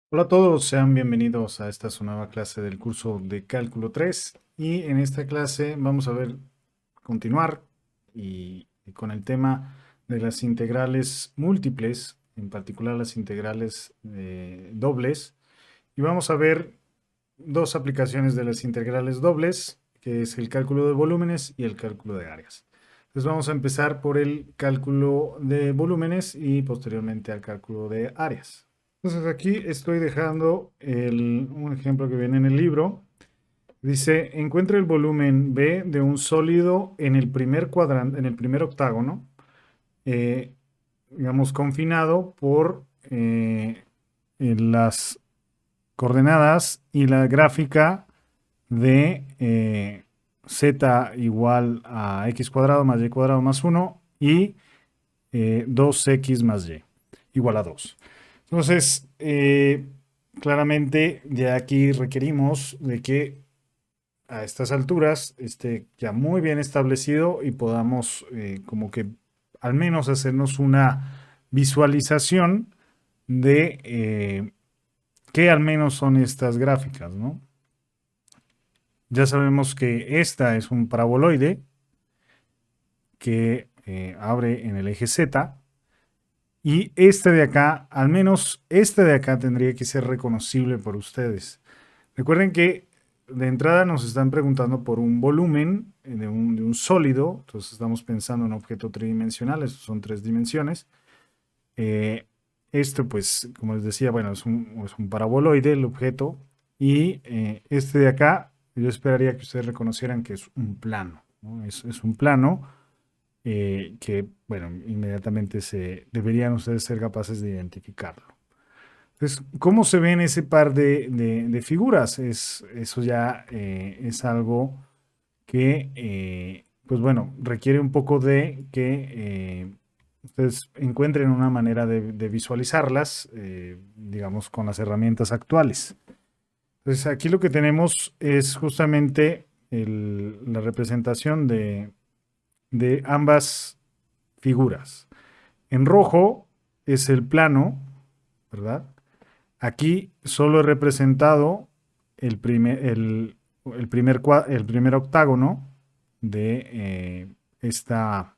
Hola a todos, sean bienvenidos a esta su nueva clase del curso de Cálculo 3 y en esta clase vamos a continuar y con el tema de las integrales múltiples, en particular las integrales dobles, y vamos a ver dos aplicaciones de las integrales dobles, que es el cálculo de volúmenes y el cálculo de áreas. Entonces vamos a empezar por el cálculo de volúmenes y posteriormente al cálculo de áreas. Entonces aquí estoy dejando un ejemplo que viene en el libro. Dice, encuentra el volumen B de un sólido en el primer cuadrante, en el primer octágono, eh, digamos, confinado por en las coordenadas y la gráfica de z igual a x cuadrado más y cuadrado más 1 y 2x más y igual a 2. Entonces, claramente ya aquí requerimos de que a estas alturas esté ya muy bien establecido y podamos como que al menos hacernos una visualización de qué al menos son estas gráficas, ¿no? Ya sabemos que esta es un paraboloide que abre en el eje Z. Y este de acá, al menos este de acá tendría que ser reconocible por ustedes. Recuerden que de entrada nos están preguntando por un volumen de un sólido. Entonces estamos pensando en un objeto tridimensional, estos son tres dimensiones. Esto pues, como les decía, bueno, es un paraboloide el objeto. Y este de acá, yo esperaría que ustedes reconocieran que es un plano, ¿no? Es un plano que, bueno, inmediatamente deberían ustedes ser capaces de identificarlo. Entonces, ¿cómo se ven ese par de figuras? Eso ya es algo que, pues bueno, requiere un poco de que ustedes encuentren una manera de visualizarlas, digamos, con las herramientas actuales. Entonces, aquí lo que tenemos es justamente la representación de ambas figuras. En rojo es el plano, ¿verdad? Aquí solo he representado el primer octágono de esta,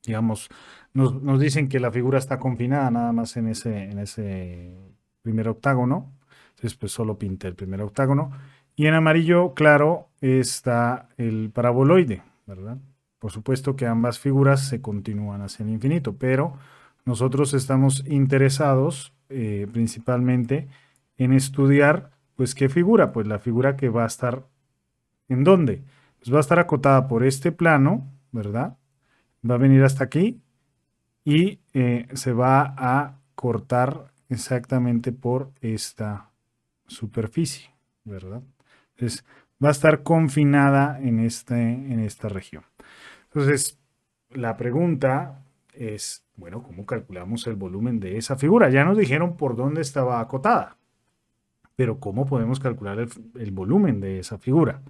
digamos, nos dicen que la figura está confinada nada más en ese primer octágono. Entonces, pues solo pinté el primer octágono. Y en amarillo claro está el paraboloide, ¿verdad? Por supuesto que ambas figuras se continúan hacia el infinito, pero nosotros estamos interesados principalmente en estudiar, pues, ¿qué figura? Pues la figura que va a estar, ¿en dónde? Pues va a estar acotada por este plano, ¿verdad? Va a venir hasta aquí y se va a cortar exactamente por esta superficie, ¿verdad? Entonces, va a estar confinada en esta región. Entonces, la pregunta es, bueno, ¿cómo calculamos el volumen de esa figura? Ya nos dijeron por dónde estaba acotada, pero ¿cómo podemos calcular el volumen de esa figura?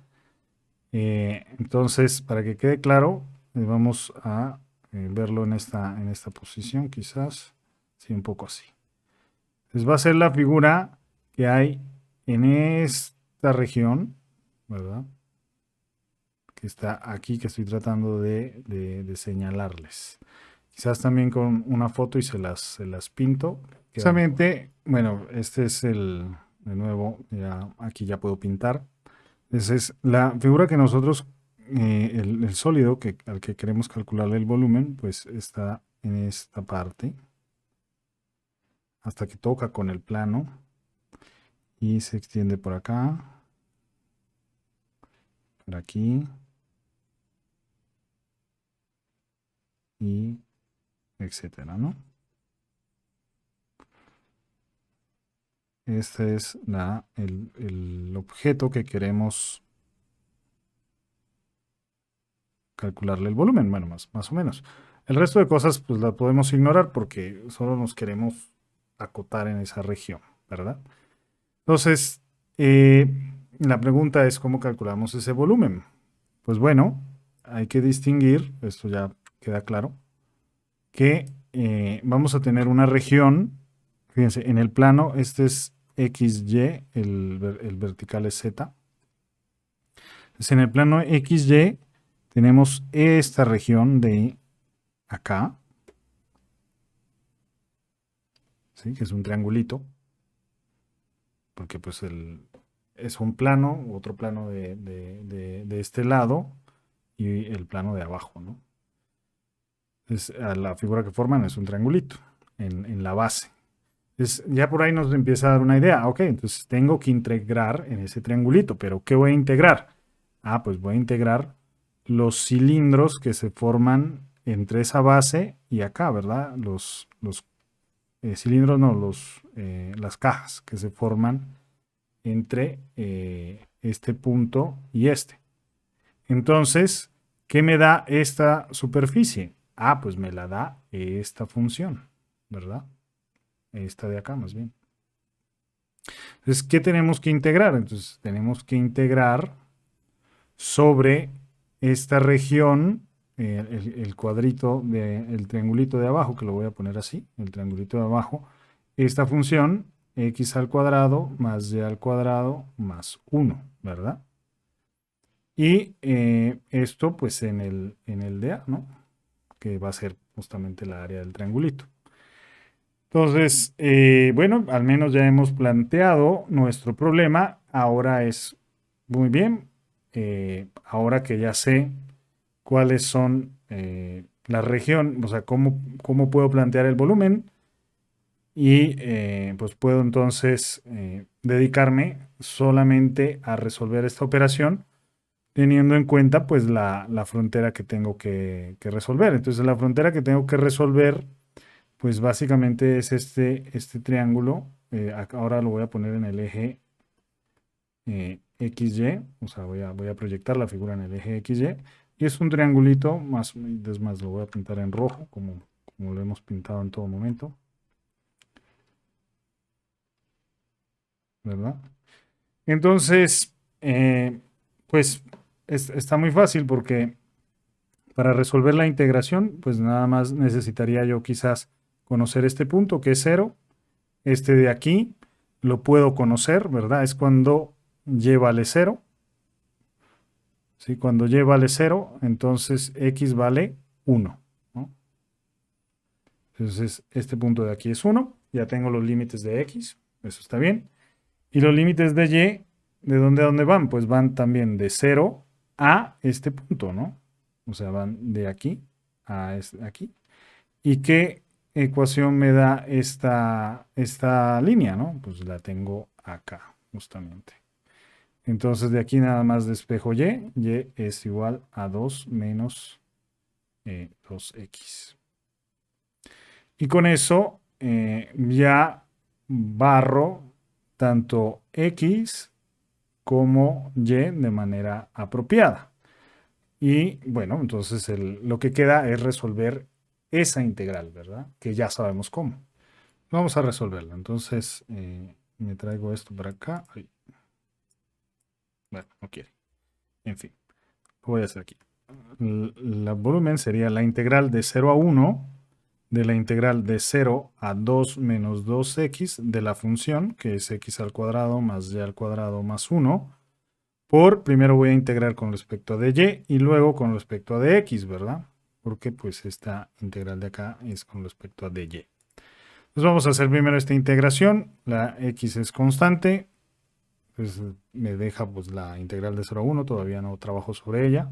Entonces, para que quede claro, vamos a verlo en esta posición, quizás, sí, un poco así. Entonces va a ser la figura que hay en esta región, ¿verdad? Que está aquí, que estoy tratando de señalarles. Quizás también con una foto y se las pinto. Precisamente, bueno, este es de nuevo, ya, aquí ya puedo pintar. Esa es la figura que nosotros, el sólido al que queremos calcularle el volumen, pues está en esta parte, hasta que toca con el plano y se extiende por acá, por aquí y etcétera, ¿no? Este es el objeto que queremos calcularle el volumen, bueno, más o menos. El resto de cosas pues la podemos ignorar porque solo nos queremos acotar en esa región, ¿verdad? Entonces, la pregunta es cómo calculamos ese volumen. Pues bueno, hay que distinguir, esto ya queda claro, que vamos a tener una región Fíjense, en el plano, este es XY, el vertical es Z. Entonces, en el plano XY tenemos esta región de acá, ¿sí? Que es un triangulito, porque pues es un plano, otro plano de este lado y el plano de abajo, ¿no? La figura que forman es un triangulito en la base. Ya por ahí nos empieza a dar una idea. Ok, entonces tengo que integrar en ese triangulito, pero ¿qué voy a integrar? Ah, pues voy a integrar los cilindros que se forman entre esa base y acá, ¿verdad? Los cilindros, no, las cajas que se forman entre este punto y este. Entonces, ¿qué me da esta superficie? Ah, pues me la da esta función, ¿verdad? Esta de acá más bien. Entonces, ¿qué tenemos que integrar? Entonces, tenemos que integrar sobre esta región, el cuadrito, el triangulito de abajo, que lo voy a poner así, el triangulito de abajo, esta función x al cuadrado más y al cuadrado más 1, ¿verdad? Y esto pues en el de A, ¿no? Que va a ser justamente la área del triangulito. Entonces, bueno, al menos ya hemos planteado nuestro problema. Ahora es muy bien. Ahora que ya sé cuáles son la región, o sea, cómo puedo plantear el volumen y pues puedo entonces dedicarme solamente a resolver esta operación teniendo en cuenta pues la frontera que tengo que resolver. Entonces, la frontera que tengo que resolver pues básicamente es este triángulo. Ahora lo voy a poner en el eje XY, o sea, voy a proyectar la figura en el eje XY. Y es un triangulito, es más, lo voy a pintar en rojo, como lo hemos pintado en todo momento. ¿Verdad? Entonces, pues está muy fácil porque para resolver la integración, pues nada más necesitaría yo quizás conocer este punto que es 0. Este de aquí lo puedo conocer, ¿verdad? Es cuando y vale 0. ¿Sí? Cuando y vale 0, entonces x vale 1, ¿no? Entonces, este punto de aquí es 1. Ya tengo los límites de x. Eso está bien. Y los límites de y, ¿de dónde a dónde van? Pues van también de 0 a este punto, ¿no? O sea, van de aquí a aquí. ¿Y qué ecuación me da esta línea, no? Pues la tengo acá, justamente. Entonces de aquí nada más despejo y. Y es igual a 2 menos 2x. Y con eso ya barro tanto x como y de manera apropiada. Y bueno, entonces lo que queda es resolver esa integral, ¿verdad? Que ya sabemos cómo. Vamos a resolverla. Entonces, me traigo esto para acá. Ay. Bueno, no quiere. En fin, lo voy a hacer aquí. El volumen sería la integral de 0 a 1 de la integral de 0 a 2 menos 2x de la función, que es x al cuadrado más y al cuadrado más 1, primero voy a integrar con respecto a dy y luego con respecto a dx, ¿verdad? Porque pues esta integral de acá es con respecto a dy. Entonces vamos a hacer primero esta integración. La x es constante, pues me deja pues la integral de 0 a 1, todavía no trabajo sobre ella.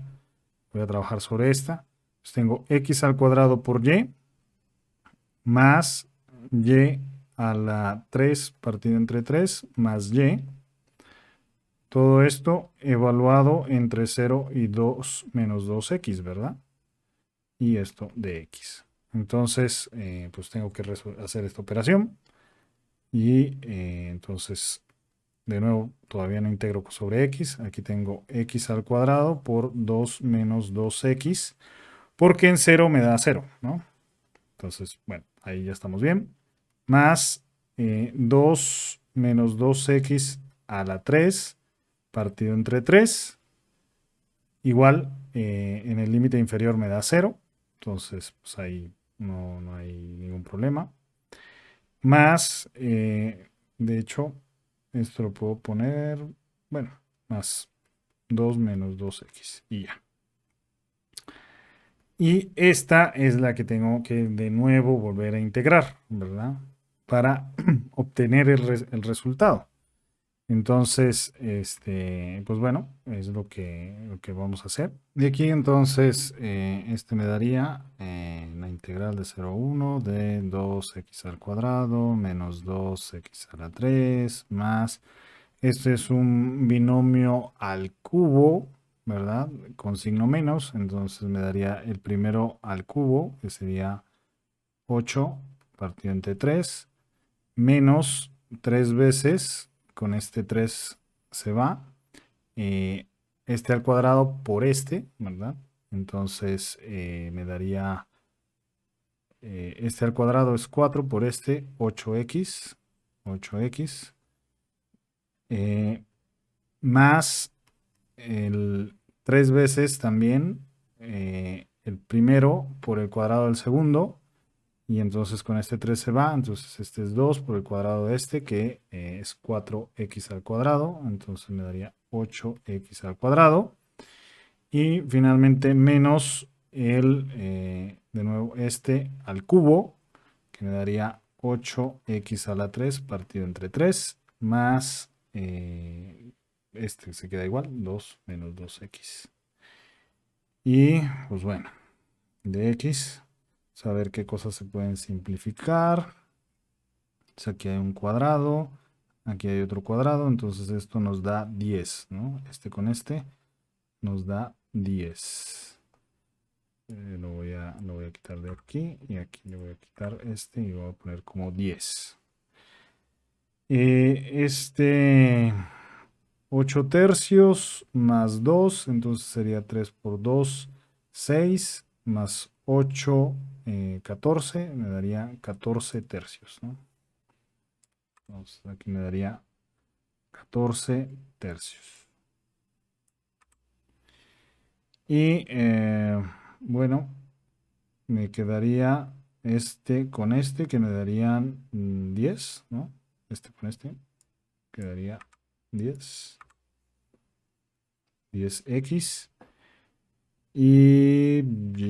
Voy a trabajar sobre esta. Pues tengo x al cuadrado por y más y a la 3 partido entre 3 más y. Todo esto evaluado entre 0 y 2 menos 2x, ¿verdad? Y esto de x. Entonces, pues tengo que hacer esta operación. Y entonces, de nuevo, todavía no integro sobre x. Aquí tengo x al cuadrado por 2 menos 2x. Porque en 0 me da 0, ¿no? Entonces, bueno, ahí ya estamos bien. Más 2 menos 2x a la 3 partido entre 3. Igual, en el límite inferior me da 0. Entonces, pues ahí no hay ningún problema. más, de hecho, esto lo puedo poner, bueno, más 2 menos 2x y ya. Y esta es la que tengo que de nuevo volver a integrar, ¿verdad? Para obtener el resultado. Entonces, pues bueno, es lo que vamos a hacer. De aquí entonces, este me daría la integral de 0 a 1 de 2x al cuadrado menos 2x a la 3 más, este es un binomio al cubo, ¿verdad? Con signo menos, entonces me daría el primero al cubo, que sería 8 partido entre 3 menos 3 veces, con este 3 se va, eh, este al cuadrado por este, ¿verdad? Entonces me daría, este al cuadrado es 4 por este, 8x, eh, más el 3 veces también, el primero por el cuadrado del segundo, y entonces con este 3 se va, entonces este es 2 por el cuadrado de este, que es 4x al cuadrado, entonces me daría 8x al cuadrado. Y finalmente menos de nuevo, este al cubo, que me daría 8x a la 3 partido entre 3, más, este se queda igual, 2 menos 2x. Y pues bueno, de x, saber qué cosas se pueden simplificar. Entonces aquí hay un cuadrado, aquí hay otro cuadrado, entonces esto nos da 10, ¿no? Este con este nos da 10. Lo voy a quitar de aquí y aquí le voy a quitar este y voy a poner como 10. 8 tercios más 2, entonces sería 3 por 2, 6, más 8, 14, me daría 14 tercios, ¿no? Entonces aquí me daría 14 tercios. Y bueno, me quedaría este con este, que me darían 10, ¿no? Este con este, quedaría 10. 10x. Y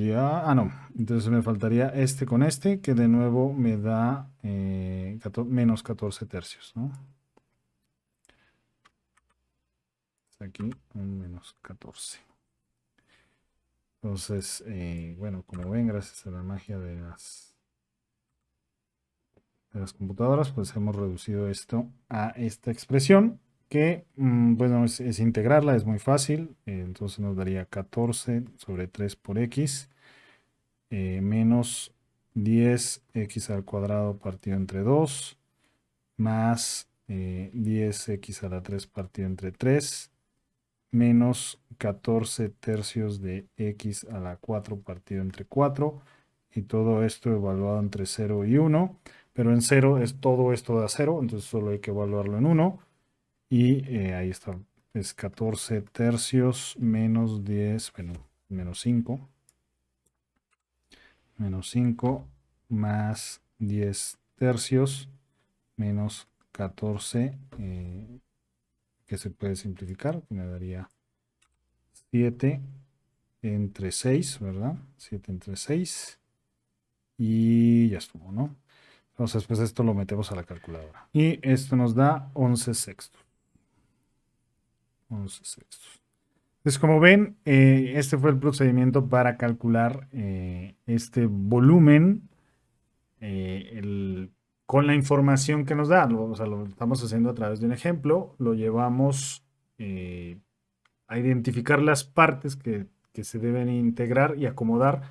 ya, no, entonces me faltaría este con este, que de nuevo me da menos 14 tercios, ¿no? Aquí un menos 14. Entonces, bueno, como ven, gracias a la magia de las computadoras, pues hemos reducido esto a esta expresión que, bueno, es integrarla, es muy fácil. Entonces nos daría 14 sobre 3 por x, menos 10x al cuadrado partido entre 2, más 10x a la 3 partido entre 3, menos 14 tercios de x a la 4 partido entre 4, y todo esto evaluado entre 0 y 1, pero en 0 es todo esto da 0, entonces solo hay que evaluarlo en 1, y ahí está, es 14 tercios menos 10, bueno, menos 5, más 10 tercios menos 14, que se puede simplificar, que me daría 7 entre 6, ¿verdad? 7 entre 6. Y ya estuvo, ¿no? Entonces, pues esto lo metemos a la calculadora. Y esto nos da 11 sextos. 11 sextos. Entonces, como ven, este fue el procedimiento para calcular este volumen, con la información que nos da. O sea, lo estamos haciendo a través de un ejemplo. Lo llevamos a identificar las partes que se deben integrar y acomodar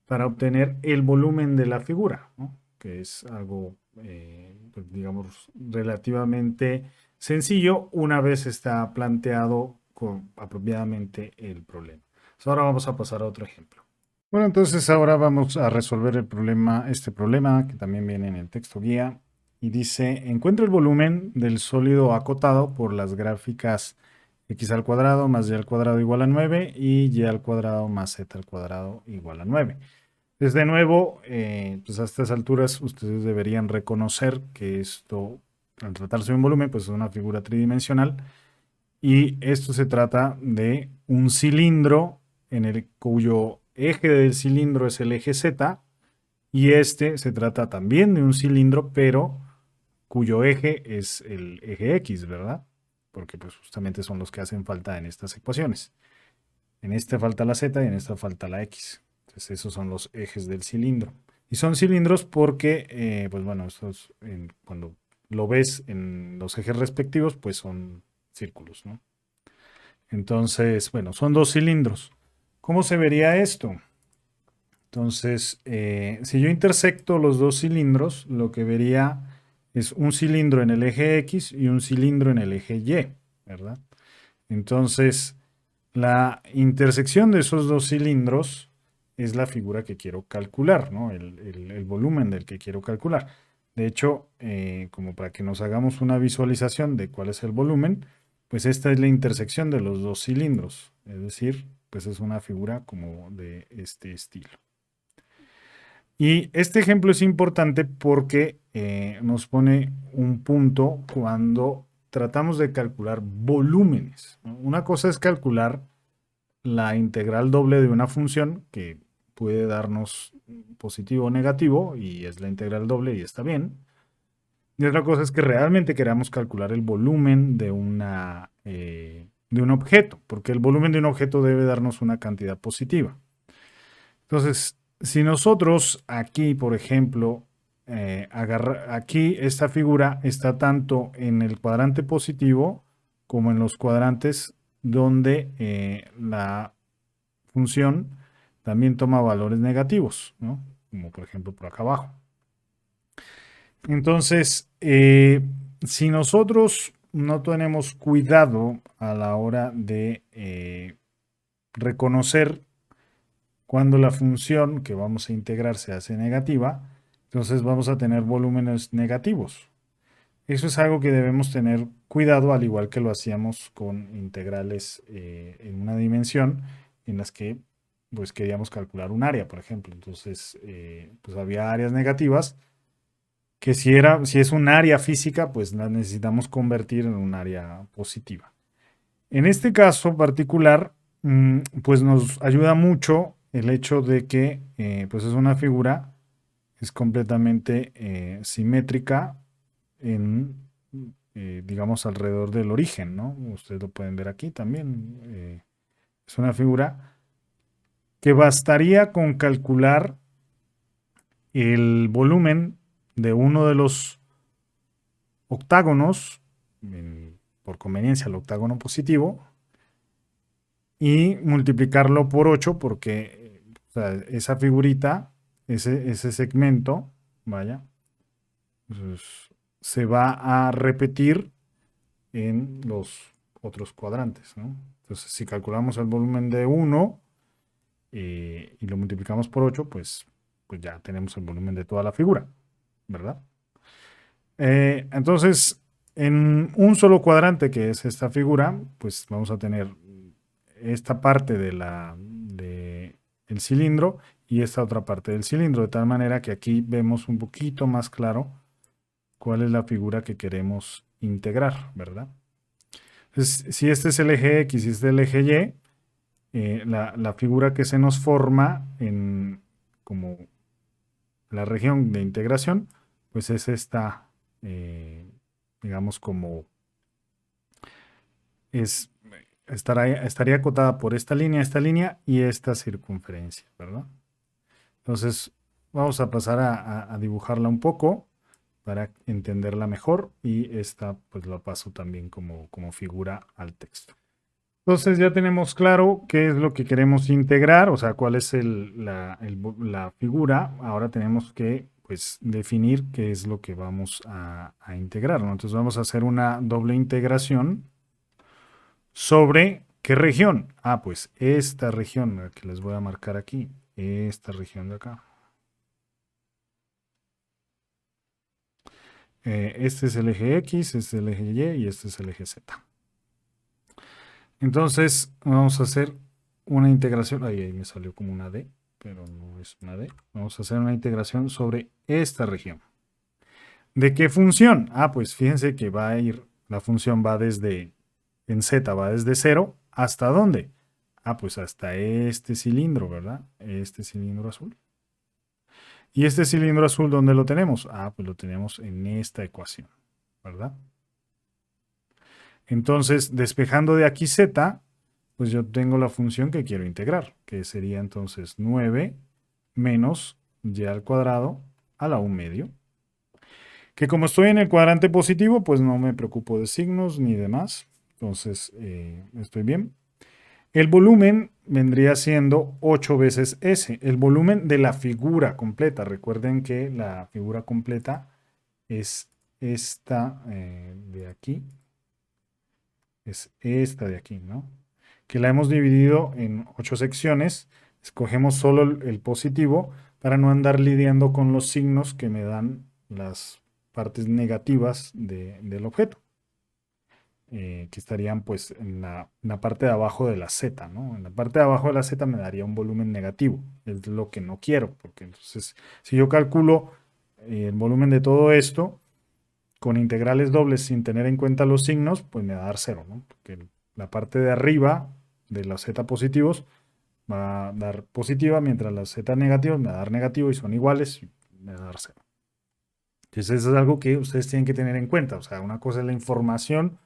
para obtener el volumen de la figura, ¿no? Que es algo, pues, digamos, relativamente sencillo una vez está planteado apropiadamente el problema. Entonces, ahora vamos a pasar a otro ejemplo. Bueno, entonces ahora vamos a resolver este problema que también viene en el texto guía, y dice: encuentra el volumen del sólido acotado por las gráficas x al cuadrado más y al cuadrado igual a 9 y y al cuadrado más z al cuadrado igual a 9. Desde nuevo, pues a estas alturas ustedes deberían reconocer que esto, al tratarse de un volumen, pues es una figura tridimensional y esto se trata de un cilindro en el cuyo eje del cilindro es el eje Z y este se trata también de un cilindro, pero cuyo eje es el eje X, ¿verdad? Porque pues justamente son los que hacen falta en estas ecuaciones. En esta falta la Z y en esta falta la X. Entonces esos son los ejes del cilindro. Y son cilindros porque, pues bueno, estos, cuando lo ves en los ejes respectivos, pues son círculos, ¿no? Entonces, bueno, son dos cilindros. ¿Cómo se vería esto? Entonces, si yo intersecto los dos cilindros, lo que vería es un cilindro en el eje X y un cilindro en el eje Y, ¿verdad? Entonces, la intersección de esos dos cilindros es la figura que quiero calcular, ¿no? El volumen del que quiero calcular. De hecho, como para que nos hagamos una visualización de cuál es el volumen, pues esta es la intersección de los dos cilindros. Es decir, pues es una figura como de este estilo. Y este ejemplo es importante porque nos pone un punto cuando tratamos de calcular volúmenes, ¿no? Una cosa es calcular la integral doble de una función que puede darnos positivo o negativo y es la integral doble y está bien. Y otra cosa es que realmente queramos calcular el volumen de un objeto, porque el volumen de un objeto debe darnos una cantidad positiva. Entonces, si nosotros aquí, por ejemplo, aquí esta figura está tanto en el cuadrante positivo como en los cuadrantes donde la función también toma valores negativos, ¿no? Como por ejemplo por acá abajo. Entonces, si nosotros no tenemos cuidado a la hora de reconocer cuando la función que vamos a integrar se hace negativa, entonces vamos a tener volúmenes negativos. Eso es algo que debemos tener cuidado, al igual que lo hacíamos con integrales en una dimensión en las que pues queríamos calcular un área, por ejemplo. Entonces, pues había áreas negativas que si es un área física, pues la necesitamos convertir en un área positiva. En este caso particular, pues nos ayuda mucho el hecho de que pues es una figura, es completamente simétrica en, digamos, alrededor del origen, ¿no? Ustedes lo pueden ver aquí también. Es una figura que bastaría con calcular el volumen de uno de los octágonos, por conveniencia el octágono positivo, y multiplicarlo por 8 porque o sea, esa figurita, ese segmento, vaya, pues, se va a repetir en los otros cuadrantes, ¿no? Entonces, si calculamos el volumen de 1 y lo multiplicamos por 8, pues ya tenemos el volumen de toda la figura, ¿verdad? Entonces, en un solo cuadrante, que es esta figura, pues vamos a tener esta parte el cilindro y esta otra parte del cilindro, de tal manera que aquí vemos un poquito más claro cuál es la figura que queremos integrar, ¿verdad? Entonces, si este es el eje X y este es el eje Y, la figura que se nos forma en como la región de integración, pues es esta, digamos, como es, estaría acotada por esta línea y esta circunferencia, ¿verdad? Entonces, vamos a pasar a dibujarla un poco para entenderla mejor y esta pues la paso también como figura al texto. Entonces ya tenemos claro qué es lo que queremos integrar, o sea, cuál es la figura. Ahora tenemos que pues definir qué es lo que vamos a integrar, ¿no? Entonces vamos a hacer una doble integración sobre qué región. Ah, pues esta región, la que les voy a marcar aquí, esta región de acá. Este es el eje X, este es el eje Y y este es el eje Z. Entonces vamos a hacer una integración. Ahí me salió como una D. pero no es una D. Vamos a hacer una integración sobre esta región. ¿De qué función? Ah, pues fíjense que va a ir, la función va desde, en Z va desde 0 hasta ¿dónde? Ah, pues hasta este cilindro, ¿verdad? Este cilindro azul. ¿Y este cilindro azul dónde lo tenemos? Ah, pues lo tenemos en esta ecuación, ¿verdad? Entonces, despejando de aquí Z, pues yo tengo la función que quiero integrar, que sería entonces 9 menos y al cuadrado a la 1 medio. Que como estoy en el cuadrante positivo, pues no me preocupo de signos ni demás. Entonces, estoy bien. El volumen vendría siendo 8 veces S. El volumen de la figura completa. Recuerden que la figura completa es esta de aquí. Es esta de aquí, ¿no? Que la hemos dividido en 8 secciones. Escogemos solo el positivo para no andar lidiando con los signos que me dan las partes negativas del objeto. Que estarían pues en la parte de abajo de la Z, ¿no? En la parte de abajo de la Z me daría un volumen negativo. Es lo que no quiero, porque entonces si yo calculo el volumen de todo esto con integrales dobles sin tener en cuenta los signos, pues me va a dar cero, ¿no? Porque la parte de arriba de los Z positivos va a dar positiva, mientras las Z negativos me va a dar negativo y son iguales, y me va a dar cero. Entonces eso es algo que ustedes tienen que tener en cuenta. O sea, una cosa es la información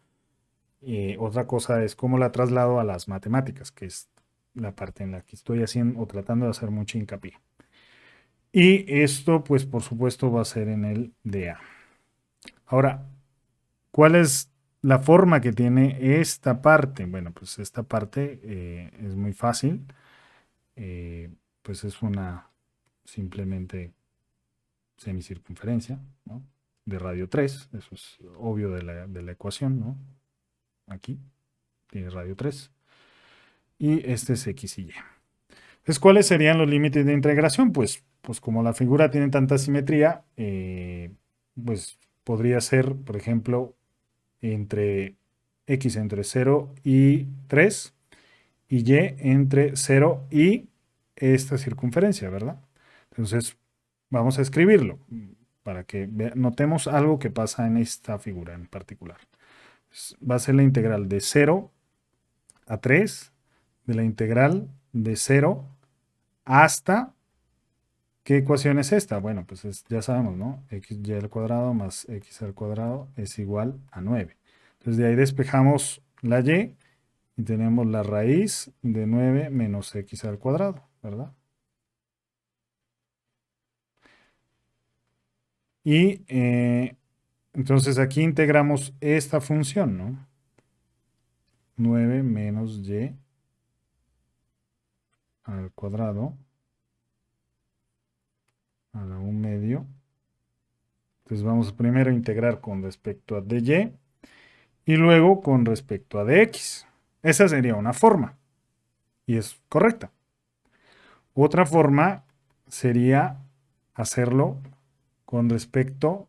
y otra cosa es cómo la traslado a las matemáticas, que es la parte en la que estoy haciendo o tratando de hacer mucho hincapié. Y esto, pues por supuesto, va a ser en el DA. Ahora, ¿cuál es la forma que tiene esta parte? Bueno, pues esta parte es muy fácil. Pues es una simplemente semicircunferencia, ¿no? De radio 3. Eso es obvio de la ecuación, ¿no? Aquí tiene radio 3. Y este es X y Y. Entonces, ¿cuáles serían los límites de integración? Pues como la figura tiene tanta simetría, pues podría ser, por ejemplo, entre X entre 0 y 3 y Y entre 0 y esta circunferencia, ¿verdad? Entonces, vamos a escribirlo para que notemos algo que pasa en esta figura en particular. Va a ser la integral de 0 a 3, de la integral de 0 hasta, ¿qué ecuación es esta? Bueno, pues ya sabemos, ¿no? XY al cuadrado más X al cuadrado es igual a 9. Entonces de ahí despejamos la Y y tenemos la raíz de 9 menos X al cuadrado, ¿verdad? Y entonces aquí integramos esta función, ¿no? 9 menos Y al cuadrado a la 1 medio. Entonces vamos primero a integrar con respecto a dy y luego con respecto a dx. Esa sería una forma y es correcta. Otra forma sería hacerlo con respecto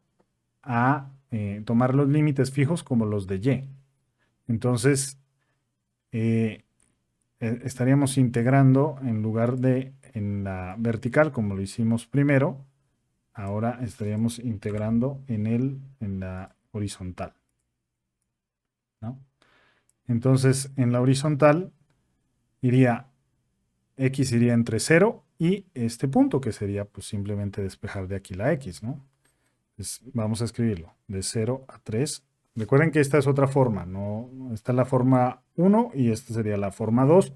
a tomar los límites fijos como los de y. Entonces, estaríamos integrando en lugar de en la vertical como lo hicimos primero, ahora estaríamos integrando en la horizontal, ¿no? Entonces, en la horizontal iría, x iría entre 0 y este punto, que sería pues simplemente despejar de aquí la x, ¿no? Entonces, vamos a escribirlo, de 0 a 3. Recuerden que esta es otra forma, ¿no? Esta es la forma 1 y esta sería la forma 2,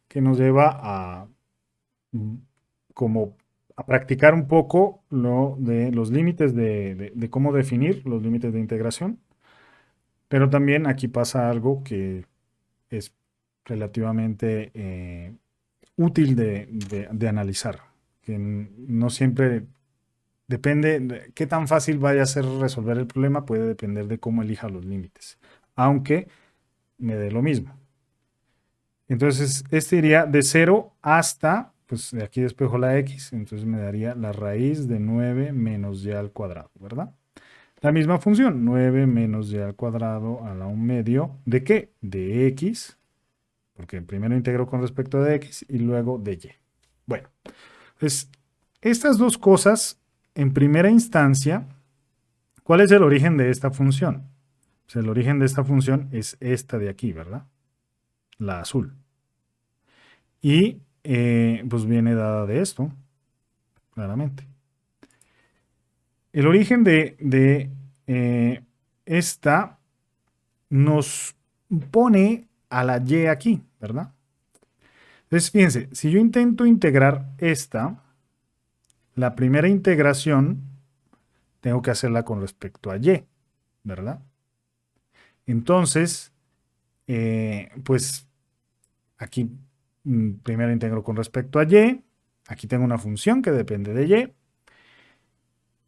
que nos lleva a como a practicar un poco lo de los límites de cómo definir los límites de integración. Pero también aquí pasa algo que es relativamente útil de analizar, que no siempre depende, de qué tan fácil vaya a ser resolver el problema, puede depender de cómo elija los límites, aunque me dé lo mismo. Entonces, este iría de 0 hasta, pues de aquí despejo la x, entonces me daría la raíz de 9 menos y al cuadrado, ¿verdad? La misma función, 9 menos y al cuadrado a la 1 medio, ¿de qué? De x, porque primero integro con respecto de x y luego de y. Bueno, Entonces, estas dos cosas, en primera instancia, ¿cuál es el origen de esta función? Pues el origen de esta función es esta de aquí, ¿verdad? La azul. Y pues viene dada de esto, claramente. El origen de esta nos pone a la y aquí, ¿verdad? Entonces, fíjense, si yo intento integrar esta, la primera integración tengo que hacerla con respecto a y, ¿verdad? Entonces, pues aquí primero integro con respecto a y, aquí tengo una función que depende de y,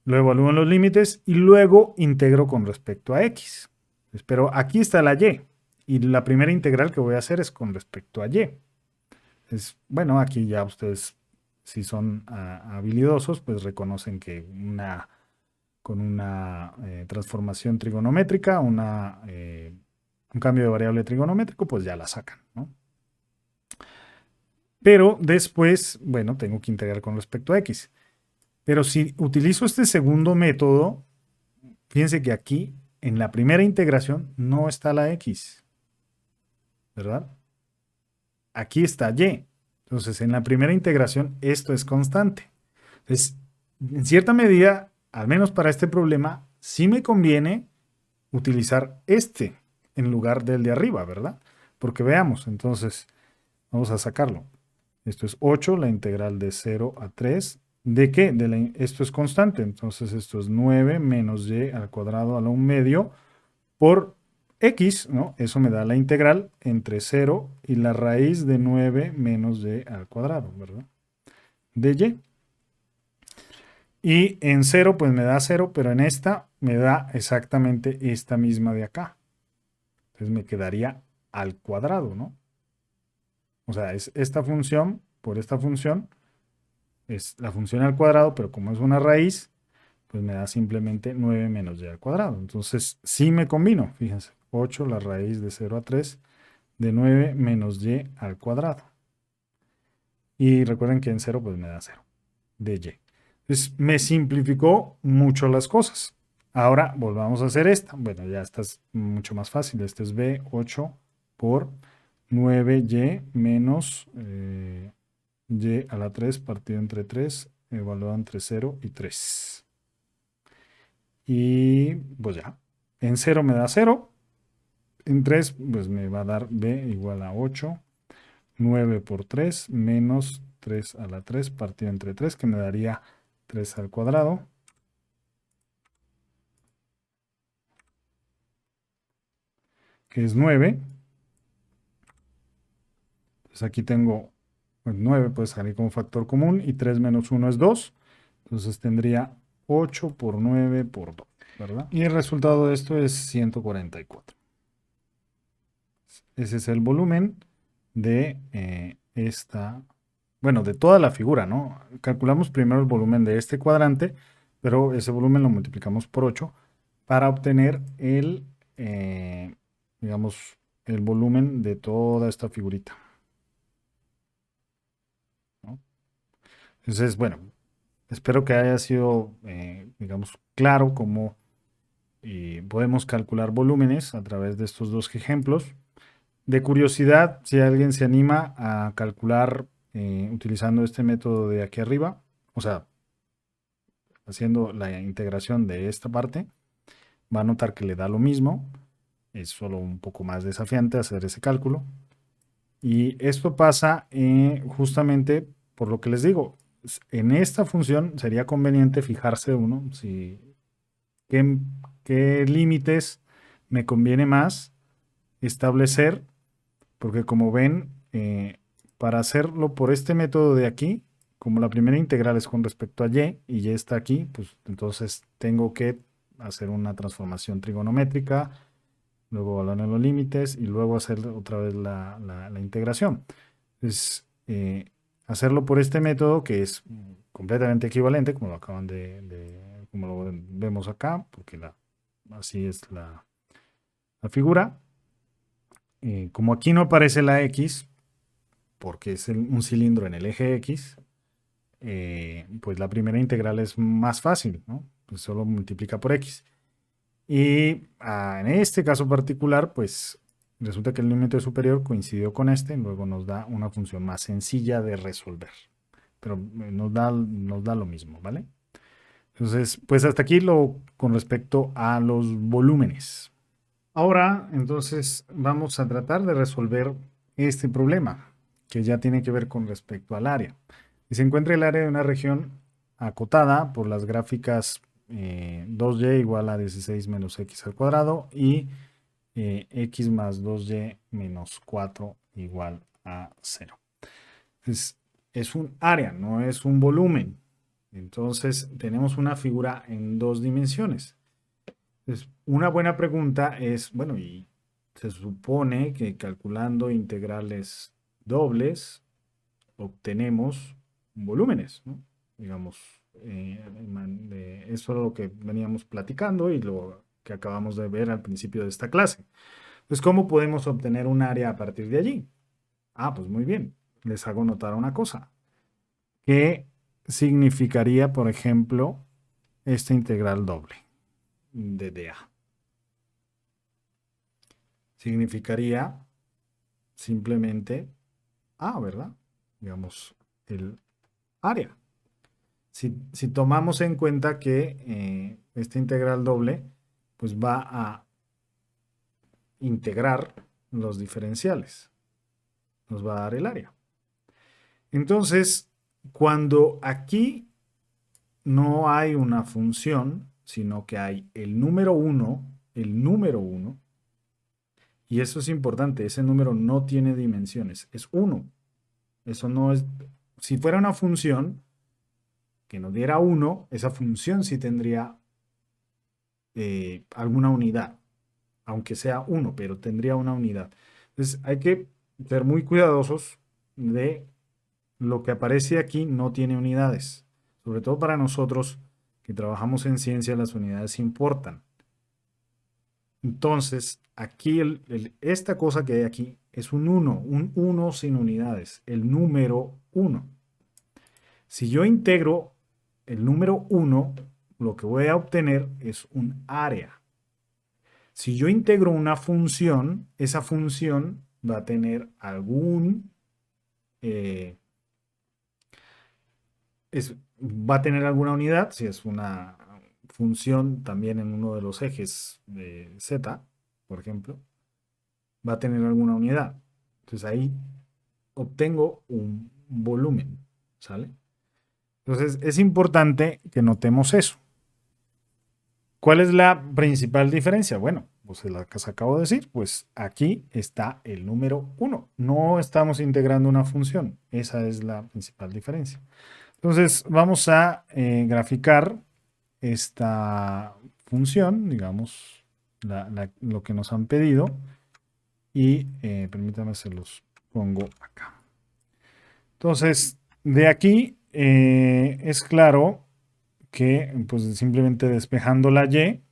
luego evalúo los límites y luego integro con respecto a x. Pero aquí está la y la primera integral que voy a hacer es con respecto a y. Bueno, aquí ya ustedes, si son habilidosos, pues reconocen que con una transformación trigonométrica, un cambio de variable trigonométrico, pues ya la sacan, ¿no? Pero después, bueno, tengo que integrar con respecto a x. Pero si utilizo este segundo método, fíjense que aquí, en la primera integración, no está la x, ¿verdad? Aquí está y. Entonces, en la primera integración, esto es constante. Entonces, en cierta medida, al menos para este problema, sí me conviene utilizar este en lugar del de arriba, ¿verdad? Porque veamos, entonces, vamos a sacarlo. Esto es 8, la integral de 0 a 3. ¿De qué? Esto es constante, entonces esto es 9 menos y al cuadrado a la 1/2 por x, ¿no? Eso me da la integral entre 0 y la raíz de 9 menos y al cuadrado, ¿verdad? De y. Y en 0 pues me da 0, pero en esta me da exactamente esta misma de acá. Entonces me quedaría al cuadrado, ¿no? O sea, es esta función por esta función, es la función al cuadrado, pero como es una raíz, pues me da simplemente 9 menos y al cuadrado. Entonces sí me combino, fíjense, 8 la raíz de 0 a 3 de 9 menos y al cuadrado. Y recuerden que en 0 pues me da 0 de y. Entonces me simplificó mucho las cosas. Ahora volvamos a hacer esta. Bueno, ya esta es mucho más fácil. Este es B8 por 9y menos y a la 3 partido entre 3, evaluado entre 0 y 3. Y pues ya. En 0 me da 0. En 3 pues me va a dar b igual a 8. 9 por 3 menos 3 a la 3 partido entre 3, que me daría 3 al cuadrado. Que es 9. Entonces aquí tengo pues 9, puede salir como factor común, y 3 menos 1 es 2. Entonces tendría 8 por 9 por 2, ¿verdad? Y el resultado de esto es 144. Ese es el volumen de bueno, de toda la figura, ¿no? Calculamos primero el volumen de este cuadrante, pero ese volumen lo multiplicamos por 8 para obtener digamos, el volumen de toda esta figurita, ¿no? Entonces, bueno, espero que haya sido, digamos, claro cómo podemos calcular volúmenes a través de estos dos ejemplos. De curiosidad, si alguien se anima a calcular utilizando este método de aquí arriba, o sea, haciendo la integración de esta parte, va a notar que le da lo mismo. Es solo un poco más desafiante hacer ese cálculo. Y esto pasa justamente por lo que les digo. En esta función sería conveniente fijarse uno si qué límites me conviene más establecer, porque como ven, para hacerlo por este método de aquí, como la primera integral es con respecto a y ya está aquí, pues entonces tengo que hacer una transformación trigonométrica, luego evaluar los límites y luego hacer otra vez la integración. Entonces, hacerlo por este método que es completamente equivalente, como lo acaban como lo vemos acá, porque así es la figura. Como aquí no aparece la X, porque es un cilindro en el eje X, pues la primera integral es más fácil, ¿no? Pues solo multiplica por x. Y en este caso particular, pues resulta que el límite superior coincidió con este, y luego nos da una función más sencilla de resolver. Pero nos da lo mismo, ¿vale? Entonces, pues hasta aquí con respecto a los volúmenes. Ahora, entonces, vamos a tratar de resolver este problema, que ya tiene que ver con respecto al área. Y se encuentra el área de una región acotada por las gráficas 2y igual a 16 menos x al cuadrado y x más 2y menos 4 igual a 0. Entonces, es un área, no es un volumen. Entonces, tenemos una figura en dos dimensiones. Entonces, una buena pregunta es, bueno, y se supone que calculando integrales dobles obtenemos volúmenes, ¿no? Digamos, eso es lo que veníamos platicando y lo que acabamos de ver al principio de esta clase. Entonces, ¿cómo podemos obtener un área a partir de allí? Pues muy bien, les hago notar una cosa. ¿Qué significaría, por ejemplo, esta integral doble de dA? Significaría simplemente ¿verdad? Digamos, el área. Si tomamos en cuenta que esta integral doble, pues va a integrar los diferenciales. Nos va a dar el área. Entonces, cuando aquí no hay una función, sino que hay el número 1, y eso es importante, ese número no tiene dimensiones, es 1. Eso no es, si fuera una función que nos diera 1, esa función sí tendría alguna unidad, aunque sea 1, pero tendría una unidad. Entonces hay que ser muy cuidadosos de lo que aparece aquí no tiene unidades. Sobre todo para nosotros que trabajamos en ciencia, las unidades importan. Entonces, aquí esta cosa que hay aquí es un 1 sin unidades, el número 1. Si yo integro el número 1, lo que voy a obtener es un área. Si yo integro una función, esa función va a tener va a tener alguna unidad, si es una función también en uno de los ejes de z, por ejemplo, va a tener alguna unidad. Entonces ahí obtengo un volumen, ¿sale? Entonces es importante que notemos eso. ¿Cuál es la principal diferencia? Bueno, pues la que os acabo de decir, pues aquí está el número 1. No estamos integrando una función. Esa es la principal diferencia. Entonces vamos a graficar esta función, digamos, lo que nos han pedido. Y permítanme, se los pongo acá. Entonces, de aquí es claro que pues simplemente despejando la y,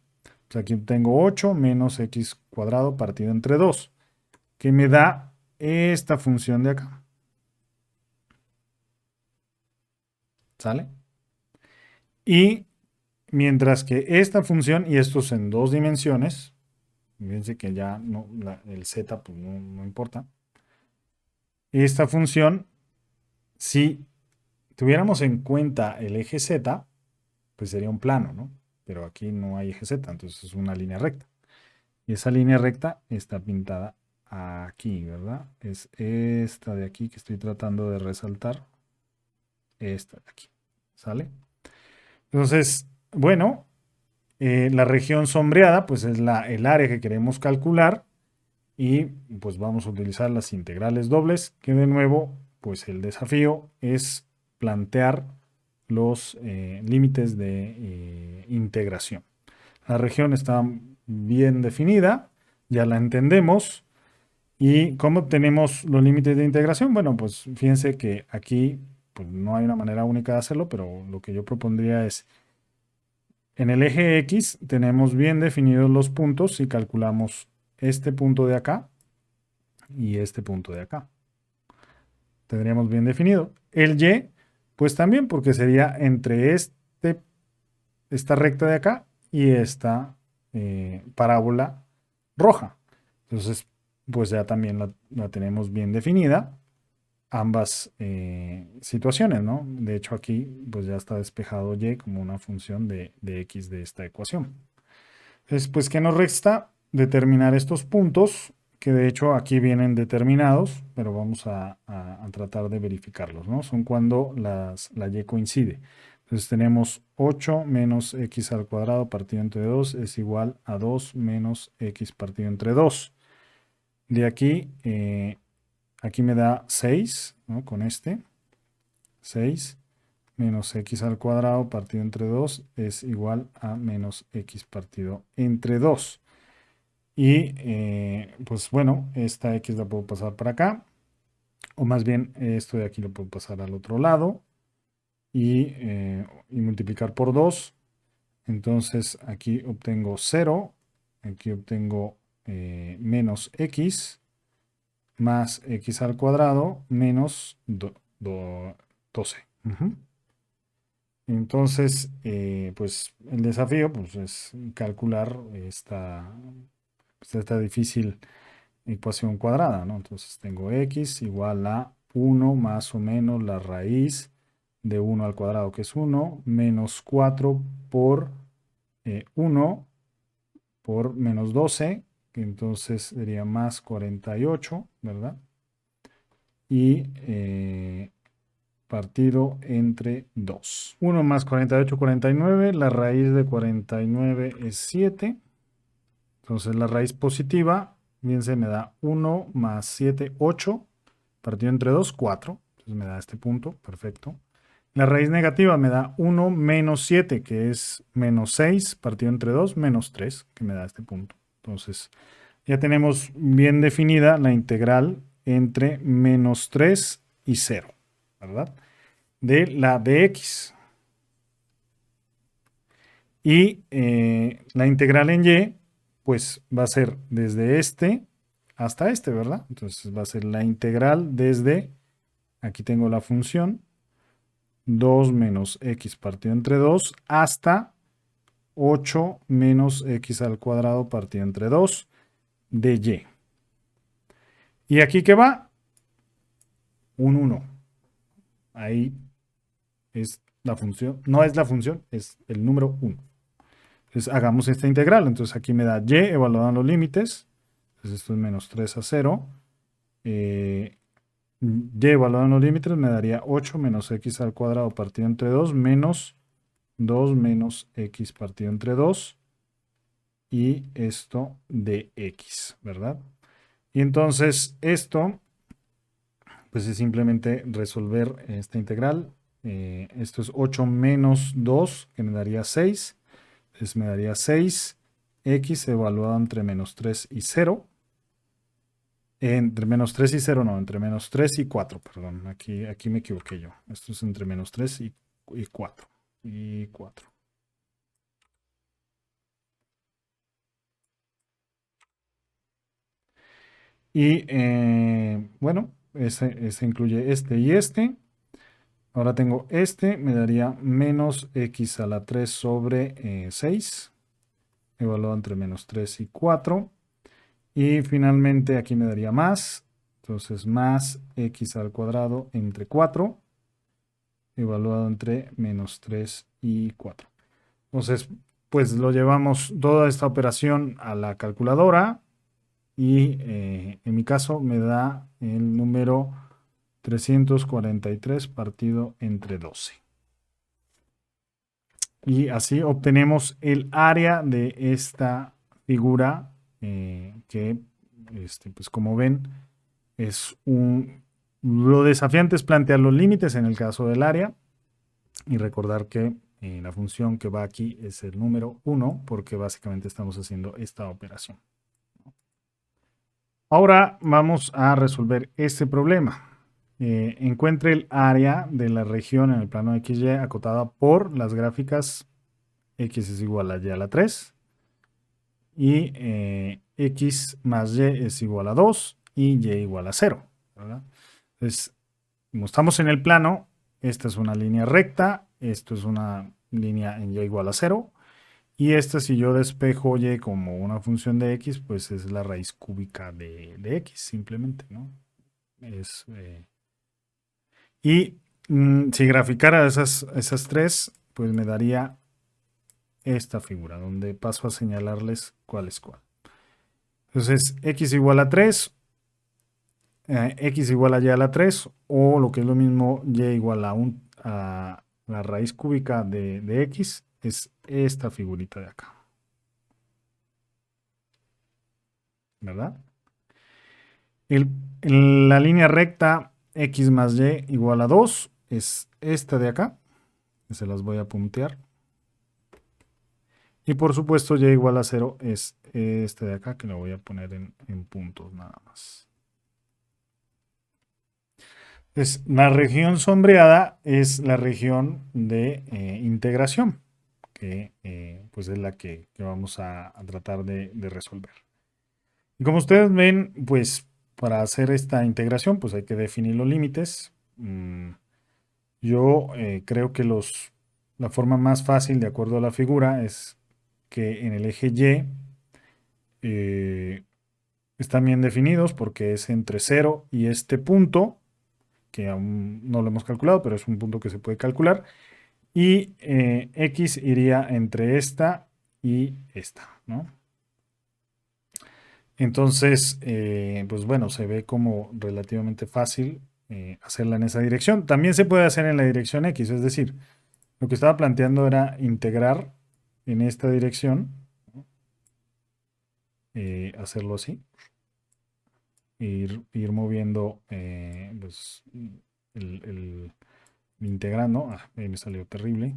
pues aquí tengo 8 menos x cuadrado partido entre 2, que me da esta función de acá. ¿Sale? Y mientras que esta función, y esto es en dos dimensiones, fíjense que ya no, el z pues no importa, esta función, si tuviéramos en cuenta el eje z, pues sería un plano, ¿no? Pero aquí no hay eje z, entonces es una línea recta. Y esa línea recta está pintada aquí, ¿verdad? Es esta de aquí que estoy tratando de resaltar. Esta de aquí, ¿sale? Entonces, bueno, la región sombreada, pues es el área que queremos calcular. Y pues vamos a utilizar las integrales dobles, que de nuevo, pues el desafío es plantear los límites de integración. La región está bien definida, ya la entendemos. ¿Y cómo obtenemos los límites de integración? Bueno, pues fíjense que aquí pues, no hay una manera única de hacerlo, pero lo que yo propondría es, en el eje X tenemos bien definidos los puntos y calculamos este punto de acá y este punto de acá. Tendríamos bien definido. El Y, Pues también porque sería entre esta recta de acá y esta parábola roja. Entonces, pues ya también la tenemos bien definida ambas situaciones, ¿no? De hecho, aquí pues ya está despejado y como una función de x de esta ecuación. Entonces, pues, ¿qué nos resta? Determinar estos puntos, que de hecho aquí vienen determinados, pero vamos a tratar de verificarlos, ¿no? Son cuando la y coincide. Entonces tenemos 8 menos x al cuadrado partido entre 2 es igual a 2 menos x partido entre 2. De aquí, aquí me da 6, ¿no? Con este, 6 menos x al cuadrado partido entre 2 es igual a menos x partido entre 2. Y pues bueno, esta x la puedo pasar para acá, o más bien esto de aquí lo puedo pasar al otro lado y multiplicar por 2. Entonces aquí obtengo 0, aquí obtengo menos x más x al cuadrado menos 12. Entonces, pues el desafío pues, es calcular esta difícil ecuación cuadrada, ¿no? Entonces tengo x igual a 1 más o menos la raíz de 1 al cuadrado, que es 1, menos 4 por 1 por menos 12, que entonces sería más 48, ¿verdad? Y partido entre 2. 1 más 48, 49. La raíz de 49 es 7. Entonces la raíz positiva, bien se me da 1 más 7, 8. Partido entre 2, 4. Entonces me da este punto, perfecto. La raíz negativa me da 1 menos 7, que es menos 6. Partido entre 2, menos 3, que me da este punto. Entonces ya tenemos bien definida la integral entre menos 3 y 0, ¿verdad? De la de x. Y la integral en y, pues va a ser desde este hasta este, ¿verdad? Entonces va a ser la integral desde, aquí tengo la función, 2 menos x partido entre 2 hasta 8 menos x al cuadrado partido entre 2 de y. ¿Y aquí qué va? Un 1. Ahí es la función, no es la función, es el número 1. Entonces hagamos esta integral. Entonces aquí me da y evaluado en los límites. Entonces esto es menos 3 a 0. Y evaluado en los límites me daría 8 menos x al cuadrado partido entre 2 menos 2 menos x partido entre 2. Y esto de x, ¿verdad? Y entonces esto, pues es simplemente resolver esta integral. Esto es 8 menos 2, que me daría 6. Entonces me daría 6x evaluado entre menos 3 y 0. Entre menos 3 y 0, no, entre menos 3 y 4, perdón. Aquí me equivoqué yo. Esto es entre menos 3 y 4. Y 4. Y bueno, ese incluye este y este. Ahora tengo este, me daría menos x a la 3 sobre 6, evaluado entre menos 3 y 4. Y finalmente aquí me daría más, entonces más x al cuadrado entre 4, evaluado entre menos 3 y 4. Entonces, pues lo llevamos toda esta operación a la calculadora y en mi caso me da el número 343 partido entre 12. Y así obtenemos el área de esta figura que, pues como ven, lo desafiante es plantear los límites en el caso del área y recordar que la función que va aquí es el número 1 porque básicamente estamos haciendo esta operación. Ahora vamos a resolver este problema. Encuentre el área de la región en el plano XY acotada por las gráficas x es igual a y a la 3 y x más y es igual a 2 y y igual a 0, ¿verdad? Entonces, como estamos en el plano, esta es una línea recta, esto es una línea en y igual a 0. Y esta, si yo despejo y como una función de x, pues es la raíz cúbica de x, simplemente, ¿no? Y si graficara esas tres, pues me daría esta figura, donde paso a señalarles cuál es cuál. Entonces, x igual a 3, x igual a y a la 3, o lo que es lo mismo, y igual a la raíz cúbica de x, es esta figurita de acá. ¿Verdad? La línea recta x más y igual a 2 es esta de acá, que se las voy a puntear. Y por supuesto y igual a 0 es este de acá, que lo voy a poner en puntos nada más. Pues la región sombreada es la región de integración, que pues es la que vamos a tratar de resolver. Y como ustedes ven, pues para hacer esta integración, pues hay que definir los límites. Yo creo que la forma más fácil, de acuerdo a la figura, es que en el eje Y están bien definidos porque es entre 0 y este punto, que aún no lo hemos calculado, pero es un punto que se puede calcular. Y X iría entre esta y esta, ¿no? Entonces, pues bueno, se ve como relativamente fácil hacerla en esa dirección. También se puede hacer en la dirección X, es decir, lo que estaba planteando era integrar en esta dirección, ¿no? Hacerlo así, ir moviendo pues, el integrando, ahí me salió terrible,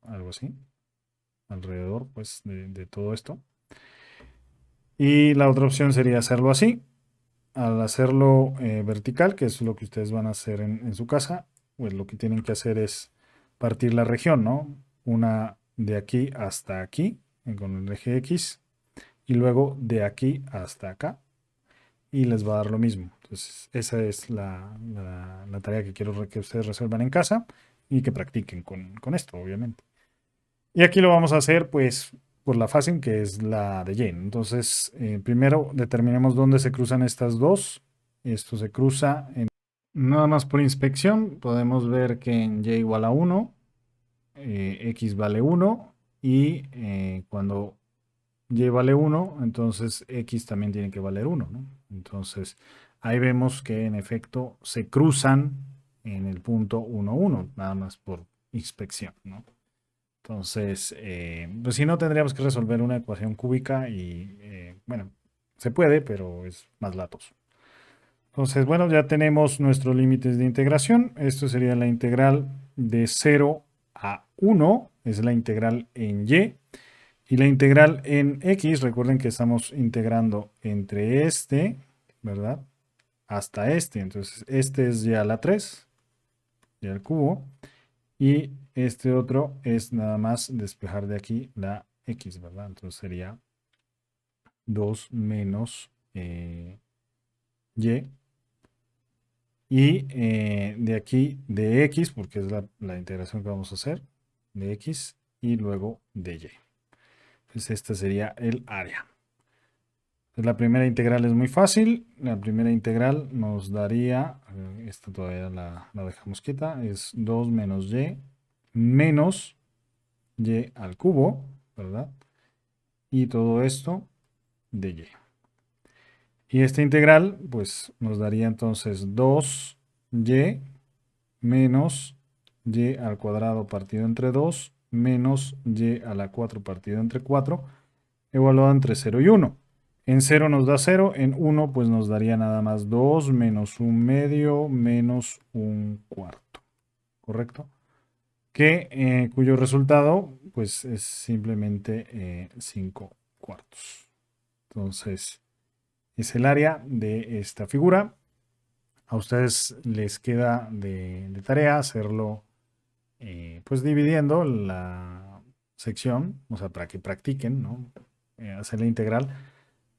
algo así, alrededor pues de todo esto. Y la otra opción sería hacerlo así. Al hacerlo vertical, que es lo que ustedes van a hacer en su casa, pues lo que tienen que hacer es partir la región, ¿no? Una de aquí hasta aquí, con el eje X, y luego de aquí hasta acá, y les va a dar lo mismo. Entonces, esa es la tarea que quiero que ustedes resuelvan en casa y que practiquen con esto, obviamente. Y aquí lo vamos a hacer, pues, por la fácil, que es la de y. Entonces, primero determinemos dónde se cruzan estas dos. Esto se cruza nada más por inspección. Podemos ver que en y igual a 1, x vale 1. Y cuando y vale 1, entonces x también tiene que valer 1, ¿no? Entonces, ahí vemos que en efecto se cruzan en el punto 1, 1, nada más por inspección, ¿no? Entonces, pues si no, tendríamos que resolver una ecuación cúbica y, bueno, se puede, pero es más latoso. Entonces, bueno, ya tenemos nuestros límites de integración. Esto sería la integral de 0 a 1, es la integral en y. Y la integral en x, recuerden que estamos integrando entre este, ¿verdad? Hasta este. Entonces, este es y a la 3, y al cubo. Y este otro es nada más despejar de aquí la x, ¿verdad? Entonces sería 2 menos y. Y de aquí de x, porque es la integración que vamos a hacer, de x y luego de y. Entonces este sería el área. Entonces, la primera integral es muy fácil. La primera integral nos daría, esta todavía la dejamos quieta, es 2 menos y menos y al cubo, ¿verdad? Y todo esto de y. Y esta integral, pues nos daría entonces 2y menos y al cuadrado partido entre 2 menos y a la 4 partido entre 4, evaluado entre 0 y 1. En 0 nos da 0, en 1 pues nos daría nada más 2 menos 1 medio menos 1 cuarto, ¿correcto? Cuyo resultado pues es simplemente 5 cuartos. Entonces, es el área de esta figura. A ustedes les queda de tarea hacerlo pues dividiendo la sección, o sea, para que practiquen, ¿no? Hacer la integral.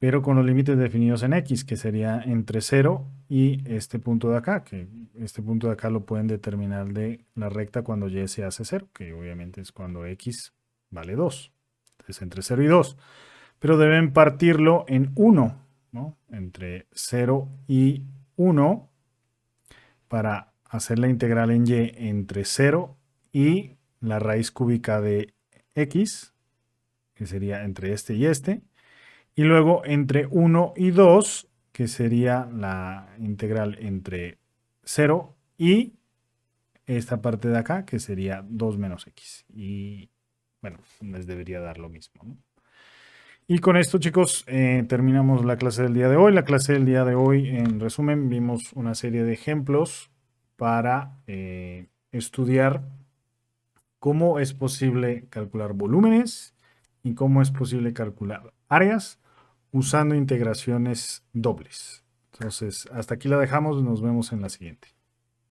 pero con los límites definidos en X, que sería entre 0 y este punto de acá, que este punto de acá lo pueden determinar de la recta cuando Y se hace 0, que obviamente es cuando X vale 2. Entonces entre 0 y 2. Pero deben partirlo en 1, ¿no? Entre 0 y 1 para hacer la integral en Y entre 0 y la raíz cúbica de X, que sería entre este y este. Y luego entre 1 y 2, que sería la integral entre 0 y esta parte de acá, que sería 2 menos x. Y bueno, les debería dar lo mismo, ¿no? Y con esto, chicos, terminamos la clase del día de hoy. La clase del día de hoy, en resumen, vimos una serie de ejemplos para estudiar cómo es posible calcular volúmenes y cómo es posible calcular áreas usando integraciones dobles. Entonces, hasta aquí la dejamos. Nos vemos en la siguiente.